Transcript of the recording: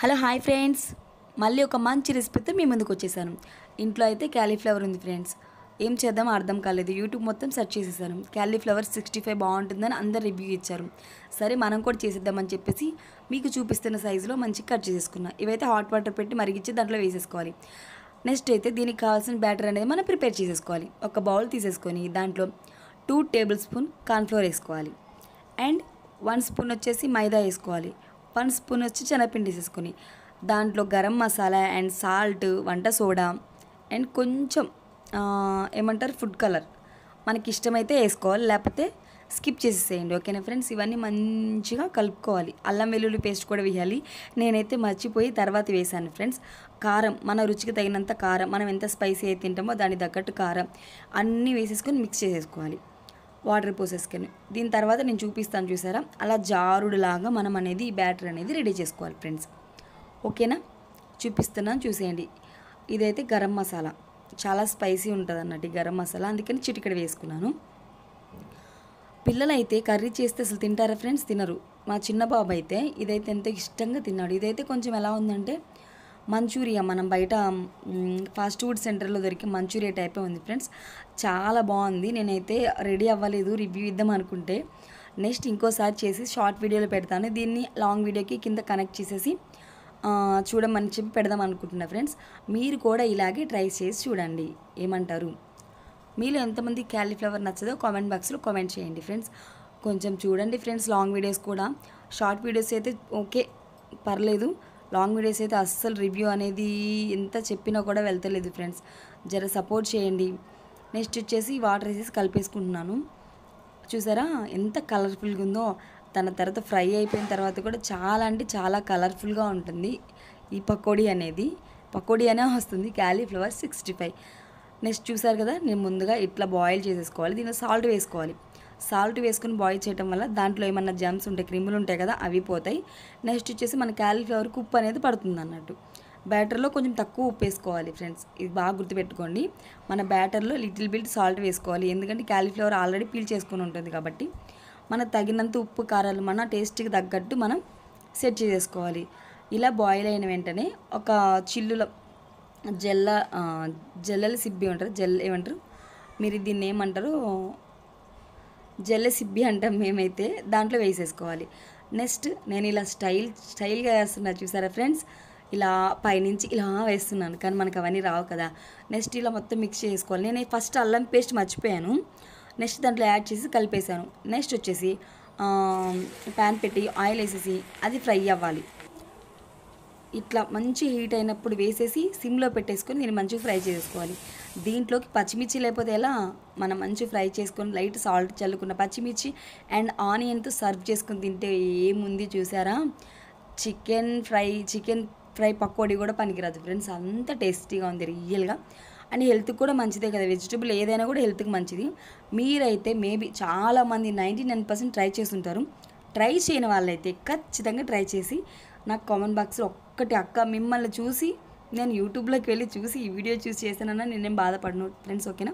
Hello hi friends, మళ్ళీ ఒక మంచి రెసిపీతో మీ ముందుకు వచ్చేసాను. ఇంట్లో అయితే క్యాలీఫ్లవర్ ఉంది ఫ్రెండ్స్. ఏం చేద్దామో అర్థం కాలేదు. యూట్యూబ్ మొత్తం సెర్చ్ చేసేసాను. క్యాలీఫ్లవర్ 65 బాగుంటుందని అందరు రివ్యూ ఇచ్చారు. సరే మనం కూడా చేసేద్దామని చెప్పేసి మీకు చూపిస్తున్న సైజులో మంచిగా కట్ చేసేసుకున్నా. ఇవైతే హాట్ వాటర్ పెట్టి మరిగించి దాంట్లో వేసేసుకోవాలి. నెక్స్ట్ అయితే దీనికి కావాల్సిన బ్యాటర్ అనేది మనం ప్రిపేర్ చేసేసుకోవాలి. ఒక బౌల్ తీసేసుకొని దాంట్లో 2 టేబుల్ స్పూన్ కార్న్ఫ్లోర్ వేసుకోవాలి. అండ్ 1 స్పూన్ వచ్చేసి మైదా వేసుకోవాలి. 1 స్పూన్ వచ్చి శనగపిండి వేసేసుకొని దాంట్లో గరం మసాలా అండ్ సాల్ట్, వంట సోడా అండ్ కొంచెం ఏమంటారు ఫుడ్ కలర్ మనకి ఇష్టమైతే వేసుకోవాలి, లేకపోతే స్కిప్ చేసేసేయండి. ఓకేనా ఫ్రెండ్స్, ఇవన్నీ మంచిగా కలుపుకోవాలి. అల్లం వెల్లుల్లి పేస్ట్ కూడా వేయాలి. నేనైతే మర్చిపోయి తర్వాత వేసాను ఫ్రెండ్స్. కారం మన రుచికి తగినంత కారం, మనం ఎంత స్పైసీ అయితే తింటామో దానికి తగ్గట్టు కారం అన్నీ వేసేసుకొని మిక్స్ చేసేసుకోవాలి. వాటర్ పోసేసుకొని దీని తర్వాత నేను చూపిస్తాను చూసారా, అలా జారుడులాగా మనం అనేది ఈ బ్యాటర్ అనేది రెడీ చేసుకోవాలి ఫ్రెండ్స్. ఓకేనా, చూపిస్తున్నాను చూసేయండి. ఇదైతే గరం మసాలా, చాలా స్పైసీ ఉంటుంది అన్నట్టు ఈ గరం మసాలా, అందుకని చిటికెడ వేసుకున్నాను. పిల్లలు అయితే కర్రీ చేస్తే అసలు తింటారా ఫ్రెండ్స్? తినరు. మా చిన్న బాబు అయితే ఇదైతే ఎంత ఇష్టంగా తిన్నాడు. ఇదైతే కొంచెం ఎలా ఉందంటే మంచూరియా, మనం బయట ఫాస్ట్ ఫుడ్ సెంటర్లో దొరికే మంచూరియా టైపే ఉంది ఫ్రెండ్స్. చాలా బాగుంది. నేనైతే రెడీ అవ్వలేదు రివ్యూ ఇద్దాం అనుకుంటే. నెక్స్ట్ ఇంకోసారి చేసి షార్ట్ వీడియోలో పెడతాను. దీన్ని లాంగ్ వీడియోకి కింద కనెక్ట్ చేసేసి చూడమని చెప్పి పెడదాం అనుకుంటున్నా ఫ్రెండ్స్. మీరు కూడా ఇలాగే ట్రై చేసి చూడండి. ఏమంటారు? మీలో ఎంతమంది క్యాలీఫ్లవర్ నచ్చదో కామెంట్ బాక్స్లో కామెంట్ చేయండి ఫ్రెండ్స్. కొంచెం చూడండి ఫ్రెండ్స్ లాంగ్ వీడియోస్ కూడా. షార్ట్ వీడియోస్ అయితే ఓకే పర్లేదు, లాంగ్ వీడియోస్ అయితే అస్సలు రివ్యూ అనేది ఎంత చెప్పినా కూడా వెళ్తలేదు ఫ్రెండ్స్. జర సపోర్ట్ చేయండి. నెక్స్ట్ వచ్చేసి వాటర్ వేసేసి కలిపేసుకుంటున్నాను. చూసారా ఎంత కలర్ఫుల్గా ఉందో. దాని తర్వాత ఫ్రై అయిపోయిన తర్వాత కూడా చాలా అంటే చాలా కలర్ఫుల్గా ఉంటుంది ఈ పకోడీ అనేది. పకోడీ అనే వస్తుంది క్యాలీఫ్లవర్ 65. నెక్స్ట్ చూసారు కదా, నేను ముందుగా ఇట్లా బాయిల్ చేసేసుకోవాలి. దీనిలో సాల్ట్ వేసుకోవాలి. సాల్ట్ వేసుకుని బాయిల్ చేయడం వల్ల దాంట్లో ఏమన్నా జమ్స్ ఉంటాయి, క్రిములు ఉంటాయి కదా, అవి పోతాయి. నెక్స్ట్ వచ్చేసి మన క్యాలీఫ్లవర్కి ఉప్పు అనేది పడుతుంది అన్నట్టు. బ్యాటర్లో కొంచెం తక్కువ ఉప్పు వేసుకోవాలి ఫ్రెండ్స్, ఇది బాగా గుర్తుపెట్టుకోండి. మన బ్యాటర్లో లిటిల్ బిట్ సాల్ట్ వేసుకోవాలి, ఎందుకంటే క్యాలీఫ్లవర్ ఆల్రెడీ పీల్ చేసుకుని ఉంటుంది కాబట్టి. మన తగినంత ఉప్పు కారాలు మన టేస్ట్కి తగ్గట్టు మనం సెట్ చేసేసుకోవాలి. ఇలా బాయిల్ అయిన వెంటనే ఒక చిల్లులో జల్లెల సిబ్బి ఉంటారు, ఏమంటారు మీరు దీన్ని ఏమంటారు, జల్లె సిబ్బి అంటాం మేమైతే. దాంట్లో వేసేసుకోవాలి. నెక్స్ట్ నేను ఇలా స్టైల్గా వేస్తున్నా చూసారా ఫ్రెండ్స్, ఇలా పైనుంచి ఇలా వేస్తున్నాను, కానీ మనకు అవన్నీ రావు కదా. నెక్స్ట్ ఇలా మొత్తం మిక్స్ చేసుకోవాలి. నేను ఫస్ట్ అల్లం పేస్ట్ మర్చిపోయాను. నెక్స్ట్ దాంట్లో యాడ్ చేసి కలిపేశాను. నెక్స్ట్ వచ్చేసి ప్యాన్ పెట్టి ఆయిల్ వేసేసి అది ఫ్రై అవ్వాలి. ఇట్లా మంచి హీట్ అయినప్పుడు వేసేసి సిమ్లో పెట్టేసుకొని నేను మంచిగా ఫ్రై చేసుకోవాలి. దీంట్లోకి పచ్చిమిర్చి లేకపోతే ఎలా, మనం మంచిగా ఫ్రై చేసుకొని లైట్ సాల్ట్ చల్లుకున్న పచ్చిమిర్చి అండ్ ఆనియన్తో సర్వ్ చేసుకొని తింటే ఏముంది చూసారా, చికెన్ ఫ్రై పకోడీ కూడా పనికిరాదు ఫ్రెండ్స్, అంత టేస్టీగా ఉంది రియల్గా. అండ్ హెల్త్కి కూడా మంచిదే కదా, వెజిటబుల్ ఏదైనా కూడా హెల్త్కి మంచిది. మీరైతే మేబీ చాలామంది 99% ట్రై చేస్తుంటారు. ట్రై చేయని వాళ్ళైతే ఖచ్చితంగా ట్రై చేసి నాకు కామెంట్ బాక్స్లో ఒక్కటి అక్క మిమ్మల్ని చూసి నేను యూట్యూబ్లోకి వెళ్ళి చూసి ఈ వీడియో చూసి చేశానన్నా నేనేం బాధపడను ఫ్రెండ్స్. ఓకేనా.